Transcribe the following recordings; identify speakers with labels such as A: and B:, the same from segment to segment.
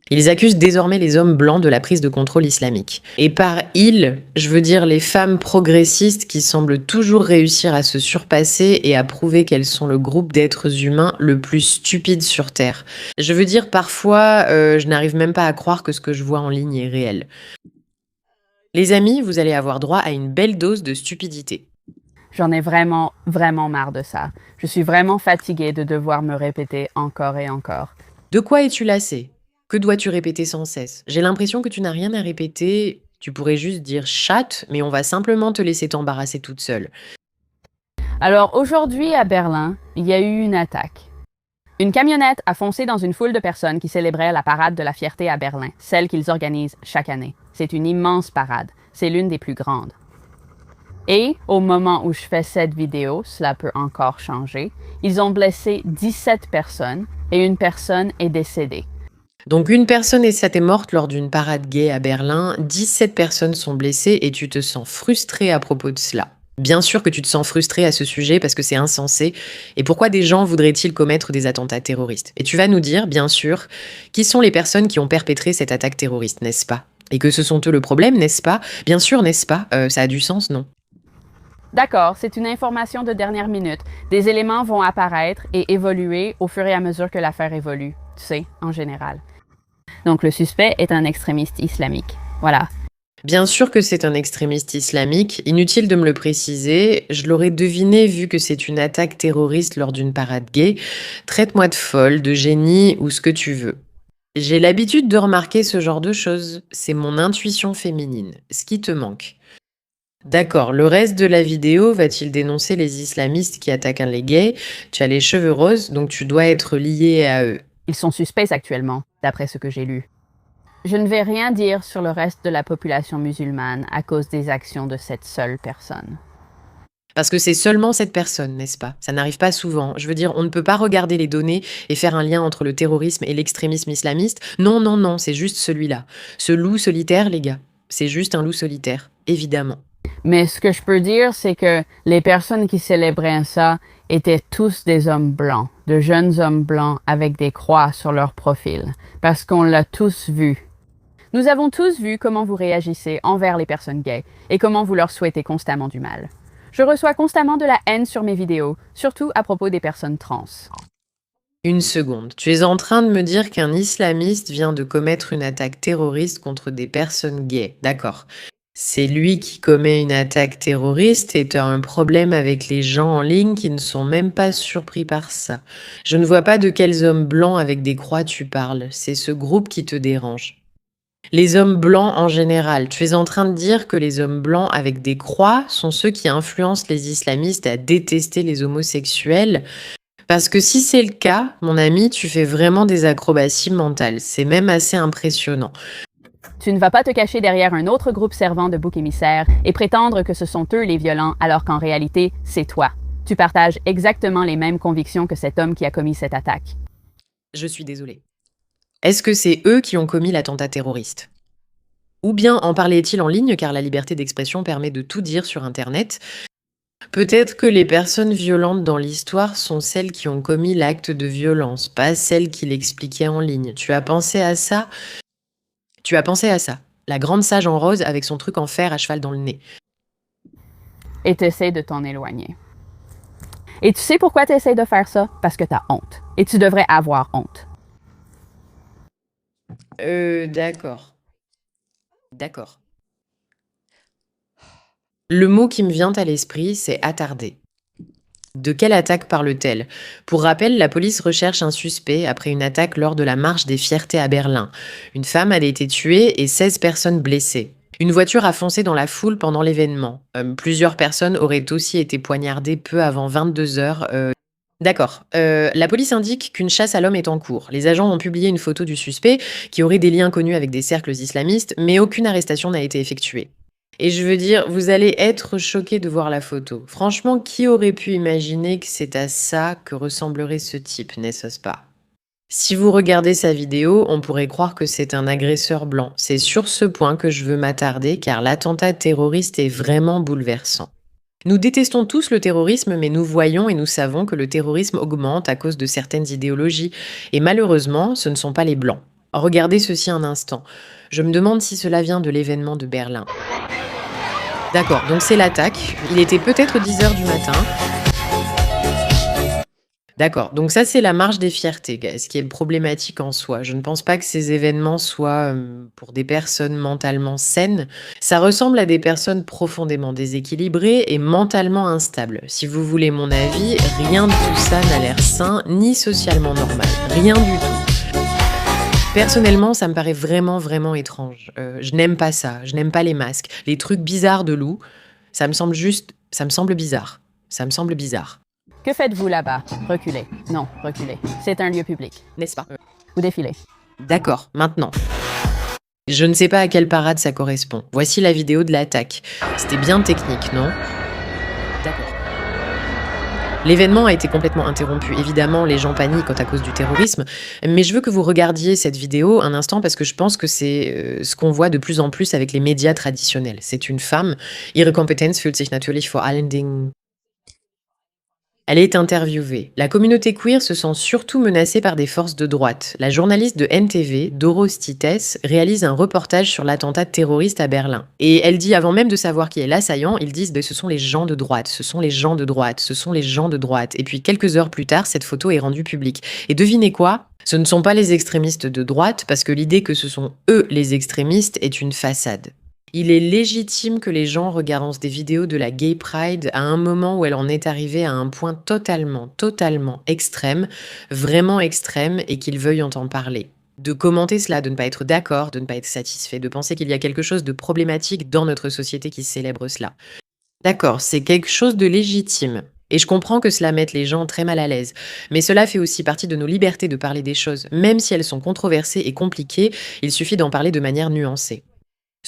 A: Ils accusent désormais les hommes blancs de la prise de contrôle islamique. Et par ils, je veux dire les femmes progressistes qui semblent toujours réussir à se surpasser et à prouver qu'elles sont le groupe d'êtres humains le plus stupide sur Terre. Je veux dire, parfois, je n'arrive même pas à croire que ce que je vois en ligne est réel. Les amis, vous allez avoir droit à une belle dose de stupidité.
B: J'en ai vraiment, vraiment marre de ça. Je suis vraiment fatiguée de devoir me répéter encore et encore.
A: De quoi es-tu lassé? Que dois-tu répéter sans cesse? J'ai l'impression que tu n'as rien à répéter. Tu pourrais juste dire chat, mais on va simplement te laisser t'embarrasser toute seule.
B: Alors aujourd'hui à Berlin, il y a eu une attaque. Une camionnette a foncé dans une foule de personnes qui célébraient la parade de la fierté à Berlin, celle qu'ils organisent chaque année. C'est une immense parade. C'est l'une des plus grandes. Et au moment où je fais cette vidéo, cela peut encore changer, ils ont blessé 17 personnes et une personne est décédée.
A: Donc une personne est morte lors d'une parade gay à Berlin, 17 personnes sont blessées et tu te sens frustré à propos de cela. Bien sûr que tu te sens frustré à ce sujet parce que c'est insensé. Et pourquoi des gens voudraient-ils commettre des attentats terroristes? Et tu vas nous dire, bien sûr, qui sont les personnes qui ont perpétré cette attaque terroriste, n'est-ce pas? Et que ce sont eux le problème, n'est-ce pas? Bien sûr, n'est-ce pas? Ça a du sens, non?
B: D'accord, c'est une information de dernière minute. Des éléments vont apparaître et évoluer au fur et à mesure que l'affaire évolue, tu sais, en général. Donc le suspect est un extrémiste islamique. Voilà.
A: Bien sûr que c'est un extrémiste islamique, inutile de me le préciser, je l'aurais deviné vu que c'est une attaque terroriste lors d'une parade gay. Traite-moi de folle, de génie ou ce que tu veux. J'ai l'habitude de remarquer ce genre de choses, c'est mon intuition féminine. Ce qui te manque. D'accord, le reste de la vidéo va-t-il dénoncer les islamistes qui attaquent les gays? Tu as les cheveux roses, donc tu dois être lié à eux.
B: Ils sont suspects actuellement, d'après ce que j'ai lu. Je ne vais rien dire sur le reste de la population musulmane à cause des actions de cette seule personne.
A: Parce que c'est seulement cette personne, n'est-ce pas? Ça n'arrive pas souvent. Je veux dire, on ne peut pas regarder les données et faire un lien entre le terrorisme et l'extrémisme islamiste. Non, non, non, c'est juste celui-là. Ce loup solitaire, les gars. C'est juste un loup solitaire, évidemment.
B: Mais ce que je peux dire, c'est que les personnes qui célébraient ça étaient tous des hommes blancs, de jeunes hommes blancs avec des croix sur leur profil, parce qu'on l'a tous vu. Nous avons tous vu comment vous réagissez envers les personnes gays et comment vous leur souhaitez constamment du mal. Je reçois constamment de la haine sur mes vidéos, surtout à propos des personnes trans.
A: Une seconde. Tu es en train de me dire qu'un islamiste vient de commettre une attaque terroriste contre des personnes gays. D'accord. C'est lui qui commet une attaque terroriste et tu as un problème avec les gens en ligne qui ne sont même pas surpris par ça. Je ne vois pas de quels hommes blancs avec des croix tu parles. C'est ce groupe qui te dérange. Les hommes blancs en général. Tu es en train de dire que les hommes blancs avec des croix sont ceux qui influencent les islamistes à détester les homosexuels. Parce que si c'est le cas, mon ami, tu fais vraiment des acrobaties mentales. C'est même assez impressionnant.
B: Tu ne vas pas te cacher derrière un autre groupe servant de bouc émissaire et prétendre que ce sont eux les violents alors qu'en réalité, c'est toi. Tu partages exactement les mêmes convictions que cet homme qui a commis cette attaque.
A: Je suis désolée. Est-ce que c'est eux qui ont commis l'attentat terroriste? Ou bien en parlait-il en ligne car la liberté d'expression permet de tout dire sur Internet? Peut-être que les personnes violentes dans l'histoire sont celles qui ont commis l'acte de violence, pas celles qui l'expliquaient en ligne. Tu as pensé à ça? Tu as pensé à ça. La grande sage en rose avec son truc en fer à cheval dans le nez.
B: Et t'essaies de t'en éloigner. Et tu sais pourquoi tu essaies de faire ça? Parce que tu as honte. Et tu devrais avoir honte.
A: D'accord. D'accord. Le mot qui me vient à l'esprit, c'est attardé. De quelle attaque parle-t-elle? Pour rappel, la police recherche un suspect après une attaque lors de la marche des fiertés à Berlin. Une femme a été tuée et 16 personnes blessées. Une voiture a foncé dans la foule pendant l'événement. Plusieurs personnes auraient aussi été poignardées peu avant 22 heures. D'accord. La police indique qu'une chasse à l'homme est en cours. Les agents ont publié une photo du suspect qui aurait des liens connus avec des cercles islamistes, mais aucune arrestation n'a été effectuée. Et je veux dire, vous allez être choqués de voir la photo. Franchement, qui aurait pu imaginer que c'est à ça que ressemblerait ce type, n'est-ce pas? Si vous regardez sa vidéo, on pourrait croire que c'est un agresseur blanc. C'est sur ce point que je veux m'attarder car l'attentat terroriste est vraiment bouleversant. Nous détestons tous le terrorisme, mais nous voyons et nous savons que le terrorisme augmente à cause de certaines idéologies. Et malheureusement, ce ne sont pas les blancs. Regardez ceci un instant. Je me demande si cela vient de l'événement de Berlin. D'accord, donc c'est l'attaque. Il était peut-être 10 heures du matin. D'accord, donc ça c'est la marche des fiertés, ce qui est problématique en soi. Je ne pense pas que ces événements soient pour des personnes mentalement saines. Ça ressemble à des personnes profondément déséquilibrées et mentalement instables. Si vous voulez mon avis, rien de tout ça n'a l'air sain ni socialement normal. Rien du tout. Personnellement, ça me paraît vraiment, vraiment étrange. Je n'aime pas ça, je n'aime pas les masques. Les trucs bizarres de loup, ça me semble bizarre. Ça me semble bizarre.
B: Que faites-vous là-bas? Reculez. Non, reculez. C'est un lieu public.
A: N'est-ce pas?
B: Vous défilez.
A: D'accord, maintenant. Je ne sais pas à quelle parade ça correspond. Voici la vidéo de l'attaque. C'était bien technique, non? D'accord. L'événement a été complètement interrompu. Évidemment, les gens paniquent à cause du terrorisme, mais je veux que vous regardiez cette vidéo un instant parce que je pense que c'est ce qu'on voit de plus en plus avec les médias traditionnels. C'est une femme. Ihre Kompetenz fühlt sich natürlich vor allen Dingen. Elle est interviewée. La communauté queer se sent surtout menacée par des forces de droite. La journaliste de NTV, Doros Tites, réalise un reportage sur l'attentat terroriste à Berlin. Et elle dit, avant même de savoir qui est l'assaillant, ils disent ce sont les gens de droite, ce sont les gens de droite, ce sont les gens de droite. Et puis quelques heures plus tard, cette photo est rendue publique. Et devinez quoi? Ce ne sont pas les extrémistes de droite, parce que l'idée que ce sont eux les extrémistes est une façade. Il est légitime que les gens regardent des vidéos de la Gay Pride à un moment où elle en est arrivée à un point totalement extrême, vraiment extrême, et qu'ils veuillent en parler. De commenter cela, de ne pas être d'accord, de ne pas être satisfait, de penser qu'il y a quelque chose de problématique dans notre société qui célèbre cela. D'accord, c'est quelque chose de légitime. Et je comprends que cela mette les gens très mal à l'aise. Mais cela fait aussi partie de nos libertés de parler des choses. Même si elles sont controversées et compliquées, il suffit d'en parler de manière nuancée.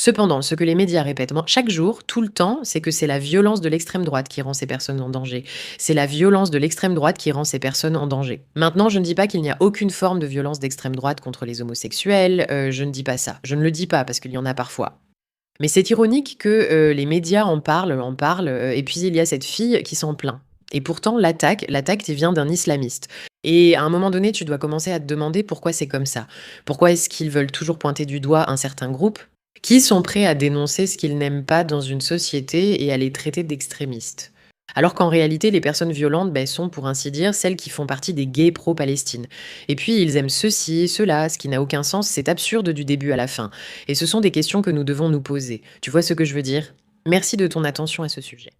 A: Cependant, ce que les médias répètent chaque jour, tout le temps, c'est que c'est la violence de l'extrême droite qui rend ces personnes en danger. C'est la violence de l'extrême droite qui rend ces personnes en danger. Maintenant, je ne dis pas qu'il n'y a aucune forme de violence d'extrême droite contre les homosexuels, je ne dis pas ça. Je ne le dis pas parce qu'il y en a parfois. Mais c'est ironique que les médias en parlent, et puis il y a cette fille qui s'en plaint. Et pourtant, l'attaque vient d'un islamiste. Et à un moment donné, tu dois commencer à te demander pourquoi c'est comme ça. Pourquoi est-ce qu'ils veulent toujours pointer du doigt un certain groupe qui sont prêts à dénoncer ce qu'ils n'aiment pas dans une société et à les traiter d'extrémistes. Alors qu'en réalité, les personnes violentes sont, pour ainsi dire, celles qui font partie des gays pro-Palestine. Et puis, ils aiment ceci, cela, ce qui n'a aucun sens, c'est absurde du début à la fin. Et ce sont des questions que nous devons nous poser. Tu vois ce que je veux dire? Merci de ton attention à ce sujet.